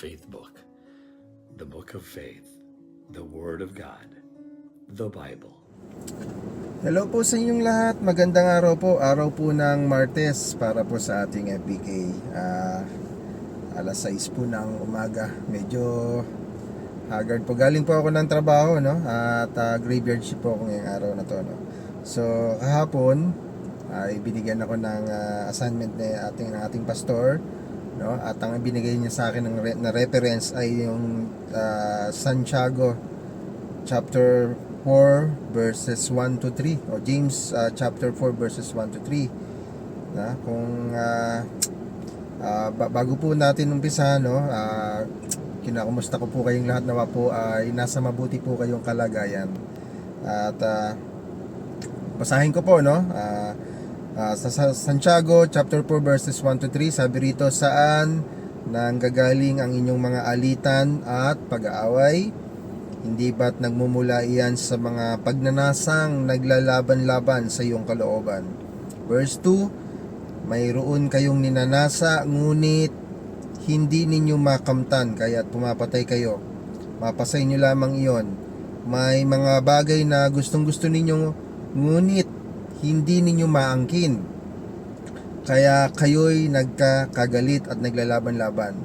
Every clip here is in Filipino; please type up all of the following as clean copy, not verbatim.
faith book, the book of faith, the Word of God, the Bible. Hello po sa inyong lahat. Magandang araw po. Araw po ng Martes para po sa ating FPK. Alas 6 po ng umaga. Medyo haggard po. Galing po ako ng trabaho, no? At graveyard shift po ako ngayong araw na to, no? So, kahapon ay binigyan ako ng assignment ng ating pastor, no? At ang binigay niya sa akin na reference ay yung Santiago chapter 4 verses 1 to 3 o James chapter 4 verses 1 to 3 na kung bago po natin umpisa, no, kinakumusta ko po kayong lahat, nawa po ay nasa mabuti po kayong kalagayan. At basahin ko po, no, sa Santiago chapter 4 verses 1 to 3, sabi rito, saan nanggagaling ang inyong mga alitan at pag-aaway? Hindi ba't nagmumula iyan sa mga pagnanasang naglalaban-laban sa iyong kalooban? Verse 2, mayroon kayong ninanasa, ngunit hindi ninyo makamtan, kaya't pumapatay kayo. Mapasay nyo lamang iyon. May mga bagay na gustong-gusto ninyo, ngunit hindi ninyo maangkin, kaya kayo'y nagkakagalit at naglalaban-laban.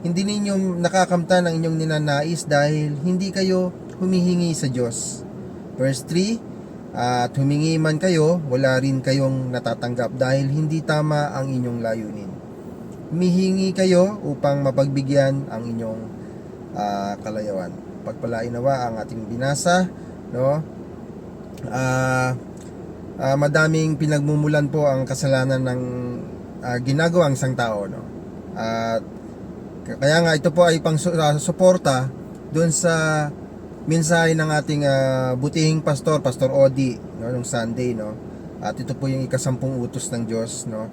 Hindi ninyo nakakamtan ang inyong ninanais dahil hindi kayo humihingi sa Diyos. Verse 3, at humingi man kayo, wala rin kayong natatanggap dahil hindi tama ang inyong layunin. Humihingi kayo upang mapagbigyan ang inyong kalayawan. Pagpalain nawa ang ating binasa, no? Madaming pinagmumulan po ang kasalanan ng ginagawang isang tao, no? At kaya nga ito po ay pang suporta doon sa mensahe ng ating butihing pastor, Pastor Odi, no, nung Sunday, no. At ito po yung ikasampung utos ng Diyos, no.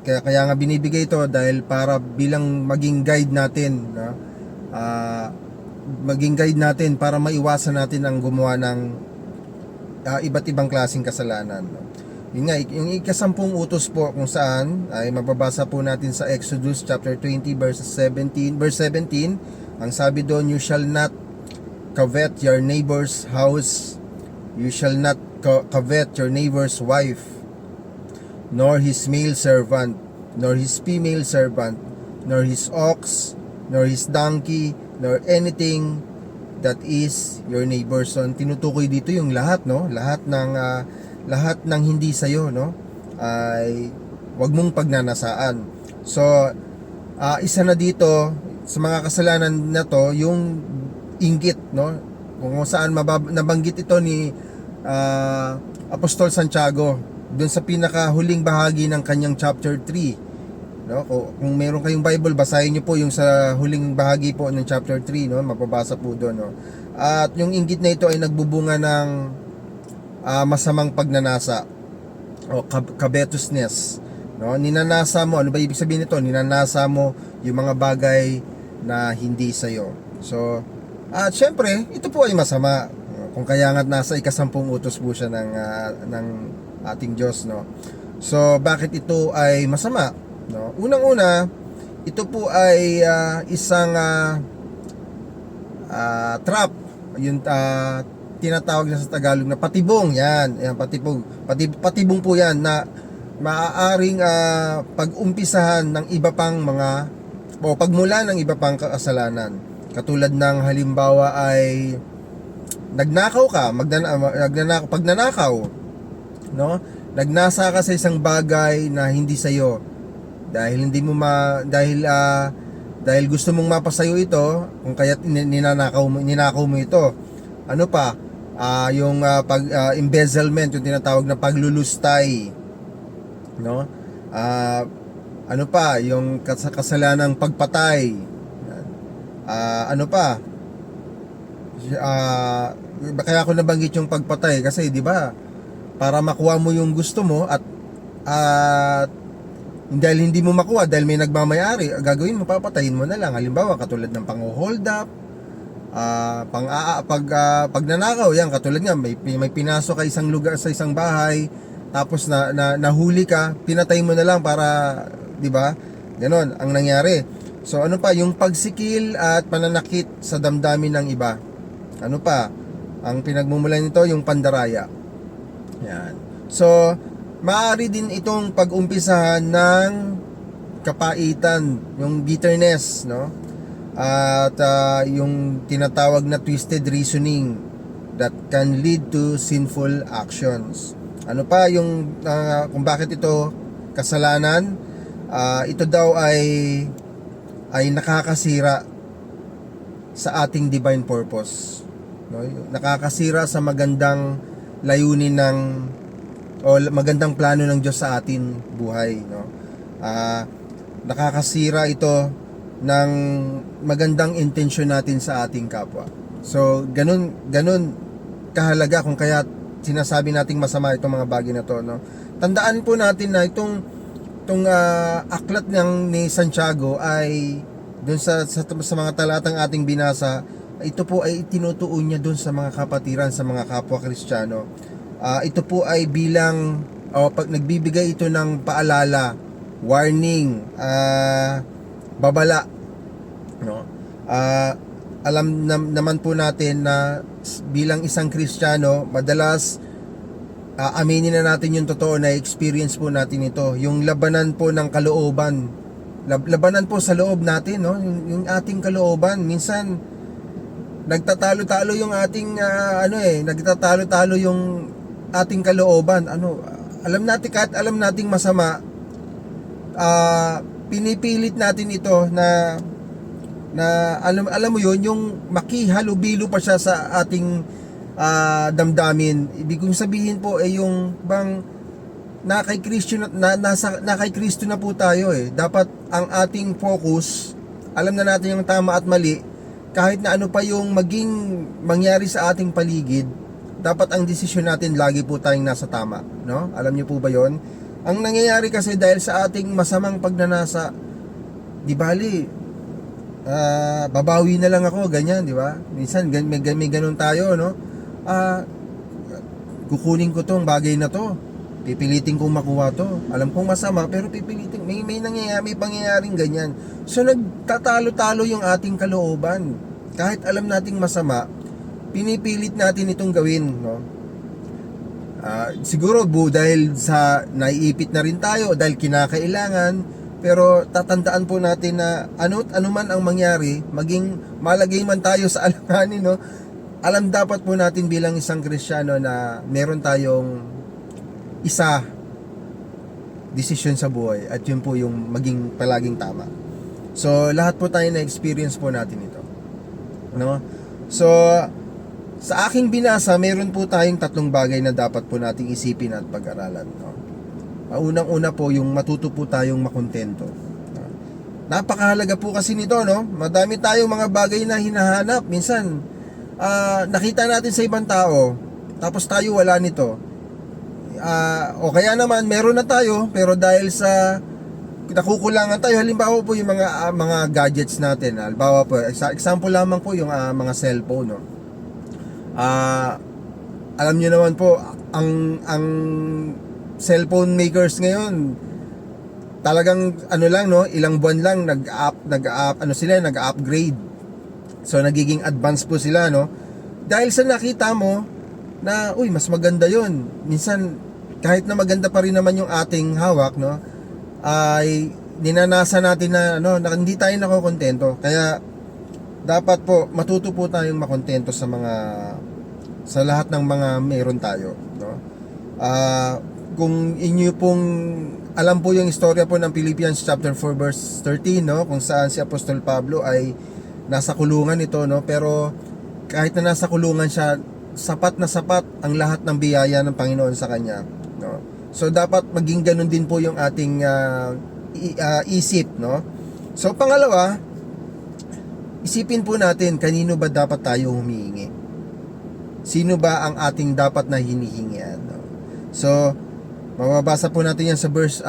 Kaya nga binibigay ito dahil para bilang maging guide natin, no. Maging guide natin para maiwasan natin ang gumawa ng iba't ibang klaseng kasalanan, no? Yun nga, yung ikasampung utos po kung saan ay mababasa po natin sa Exodus chapter 20 verse 17. Ang sabi doon, you shall not covet your neighbor's house, you shall not covet your neighbor's wife, nor his male servant, nor his female servant, nor his ox, nor his donkey, nor anything that is your neighbor. So tinutukoy dito yung lahat, no? Lahat ng hindi sa'yo, no, ay wag mong pagnanasaan. So isa na dito sa mga kasalanan na to yung inggit, no, kung saan nabanggit ito ni Apostol Santiago doon sa pinakahuling bahagi ng kanyang chapter 3, no? Kung meron kayong Bible, basahin niyo po yung sa huling bahagi po ng chapter 3, no, mapabasa po doon, no? At yung inggit na ito ay nagbubunga ng masamang pagnanasa o covetousness, no? Ninanasa mo, ano ba ibig sabihin nito? Ninanasa mo yung mga bagay na hindi sa'yo. So, at syempre, ito po ay masama. Kung kaya nga nasa ikasampung utos po siya ng ating Diyos, no? So, bakit ito ay masama, no? Unang-una, ito po ay isang trap, yung tinatawag na sa Tagalog na patibong. Yan patibong po yan na maaaring pag-umpisahan ng iba pang mga o pagmula ng iba pang kasalanan. Katulad ng halimbawa ay nagnakaw ka, pagnanakaw, no? Nagnasa ka sa isang bagay na hindi sa iyo dahil hindi mo dahil gusto mong mapasayo ito, kung kaya't ninakaw mo ito. Ano pa? Yung embezzlement, yung tinatawag na paglulustay, no? Ano pa? Yung kasalanang pagpatay. Ano pa? Kaya ako nabanggit yung pagpatay kasi, di ba, para makuha mo yung gusto mo at dahil hindi mo makuha dahil may nagmamayari, gagawin mo, papatayin mo na lang. Halimbawa, katulad ng pang-hold up, pagnanakaw, yan, katulad nga may pinasok ka isang lugar sa isang bahay, tapos nahuli ka, pinatay mo na lang para, di ba? Ganon ang nangyari. So ano pa, yung pagsikil at pananakit sa damdamin ng iba. Ano pa, ang pinagmumulan nito yung pandaraya. Yan. So maaari din itong pag-umpisahan ng kapaitan, yung bitterness, no? At yung tinatawag na twisted reasoning that can lead to sinful actions. Ano pa yung kung bakit ito kasalanan? Ito daw ay nakakasira sa ating divine purpose, no? Nakakasira sa magandang layunin ng o magandang plano ng Diyos sa atin buhay, no? Nakakasira ito ng magandang intensyon natin sa ating kapwa. So ganun kahalaga kung kaya sinasabi nating masama itong mga bagay na to, no? Tandaan po natin na itong aklat ni Santiago ay doon sa mga talatang ating binasa, ito po ay tinutuon niya doon sa mga kapatiran, sa mga kapwa Kristiyano. Ito po ay bilang pag nagbibigay ito ng paalala, warning, babala, no? Alam naman po natin na bilang isang Kristiyano, madalas aminin na natin yung totoo na experience po natin ito, yung labanan po ng kalooban, labanan po sa loob natin, no? Yung ating kalooban, minsan nagtatalo-talo yung ating nagtatalo-talo yung ating kalooban. Alam natin, kahit alam nating masama, pinipilit natin ito na alam mo yun, yung makihalubilo pa siya sa ating damdamin. Ibig kong sabihin po ay yung bang na kay Kristo na po tayo eh. Dapat ang ating focus, alam na natin yung tama at mali, kahit na ano pa yung maging mangyari sa ating paligid, dapat ang desisyon natin lagi po tayong nasa tama, no? Alam niyo po ba yon? Ang nangyayari kasi dahil sa ating masamang pagnanasa, di bali, babawi na lang ako, ganyan, di ba? Minsan may ganun tayo, no? Kukunin ko tong bagay na to, pipilitin kong makuha to, alam kong masama pero pipilitin, may pangyayaring ganyan. So nagtatalo-talo yung ating kalooban, kahit alam nating masama, pinipilit natin itong gawin, no? Siguro dahil sa naiipit na rin tayo, dahil kinakailangan, pero tatandaan po natin na ano man ang mangyari, maging malagay man tayo sa alanganin, no? Alam dapat po natin bilang isang Kristiyano na meron tayong desisyon sa buhay, at yun po yung maging palaging tama. So lahat po tayo na experience po natin ito, no? So sa aking binasa, meron po tayong 3 bagay na dapat po nating isipin at pag-aralan, no? Unang-una po, yung matuto po tayong makontento. Napakahalaga po kasi nito, no? Madami tayong mga bagay na hinahanap. Minsan nakita natin sa ibang tao, tapos tayo wala nito. O kaya naman meron na tayo, pero dahil sa nakukulangan tayo, halimbawa po yung mga gadgets natin. Halimbawa po, example lamang po yung mga cellphone, no? Alam niyo naman po, ang cellphone makers ngayon, talagang ilang buwan lang nag-upgrade. So nagiging advanced po sila, no? Dahil sa nakita mo na mas maganda 'yon. Minsan kahit na maganda pa rin naman yung ating hawak, no, ay dinanasa natin na hindi tayo nakokontento. Kaya dapat po matuto po tayong makontento sa lahat ng mga meron tayo, no? Kung inyo pong alam po yung istorya po ng Philippians chapter 4 verse 13, no, kung saan si Apostol Pablo ay nasa kulungan ito, no, pero kahit na nasa kulungan siya, sapat na sapat ang lahat ng biyaya ng Panginoon sa kanya, no? So dapat maging ganun din po yung ating isip, no? So pangalawa, isipin po natin, kanino ba dapat tayo humihingi? Sino ba ang ating dapat na hinihingian, no? So mababasa po natin yan sa verse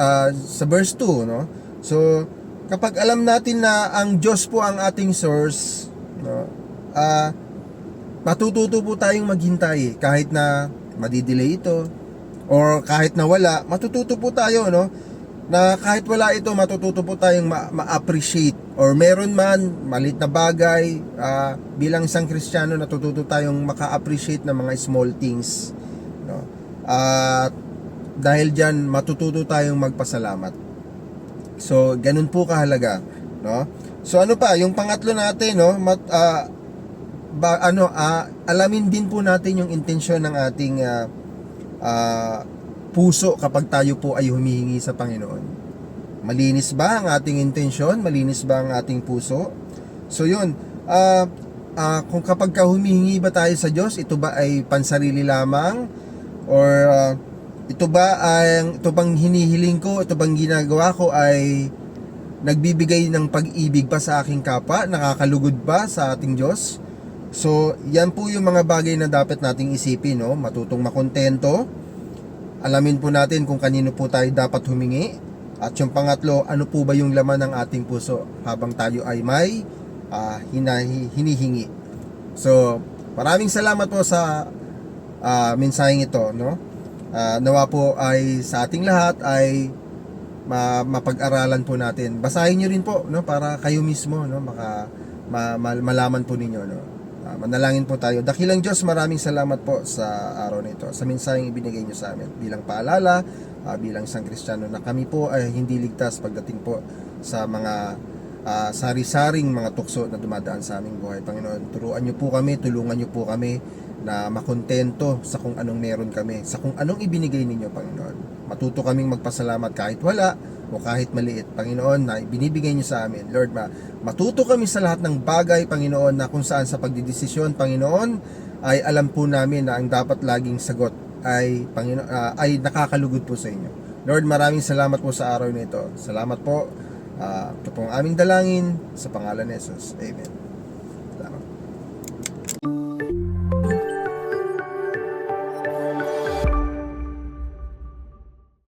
2, no? So kapag alam natin na ang Diyos po ang ating source, no, matututo po tayong maghintay kahit na madidelay ito, or kahit na wala, matututo po tayo, no? na kahit wala ito, matututo po tayong ma-appreciate or meron man malit na bagay, bilang isang Kristiyano natututo tayong maka-appreciate ng mga small things, no? At dahil diyan matututo tayong magpasalamat. So ganun po kahalaga, no? So ano pa, yung pangatlo natin, no, alamin din po natin yung intensyon ng ating puso kapag tayo po ay humihingi sa Panginoon. Malinis ba ang ating intensyon? Malinis ba ang ating puso? So yun, kung kapag humihingi ba tayo sa Diyos, ito ba ay pansarili lamang? Or ito bang hinihiling ko, ito bang ginagawa ko ay nagbibigay ng pag-ibig pa sa aking kapwa? Nakakalugod ba sa ating Diyos? So, yan po yung mga bagay na dapat nating isipin, no? Matutong makontento. Alamin po natin kung kanino po tayo dapat humingi. At yung pangatlo, ano po ba yung laman ng ating puso habang tayo ay may hinihingi. So, maraming salamat po sa mensaheng ito, no? Nawa po ay sa ating lahat ay mapag-aralan po natin. Basahin niyo rin po, no, para kayo mismo, no, malaman po ninyo, no. Manalangin po tayo. Dakilang Diyos, maraming salamat po sa araw na ito, sa mensaheng ibinigay niyo sa amin. Bilang paalala, bilang isang Kristiyano na kami po ay hindi ligtas pagdating po sa mga sari-saring mga tukso na dumadaan sa aming buhay. Panginoon, turuan niyo po kami, tulungan niyo po kami na makontento sa kung anong meron kami, sa kung anong ibinigay ninyo, Panginoon. Matuto kaming magpasalamat kahit wala o kahit maliit, Panginoon, na binibigay niyo sa amin. Lord, matuto kami sa lahat ng bagay, Panginoon, na kung saan sa pagdidesisyon, Panginoon, ay alam po namin na ang dapat laging sagot ay, Panginoon, ay nakakalugod po sa inyo. Lord, maraming salamat po sa araw na ito. Salamat po. Ito po ang aming dalangin sa pangalan ni Jesus. Amen. Salamat.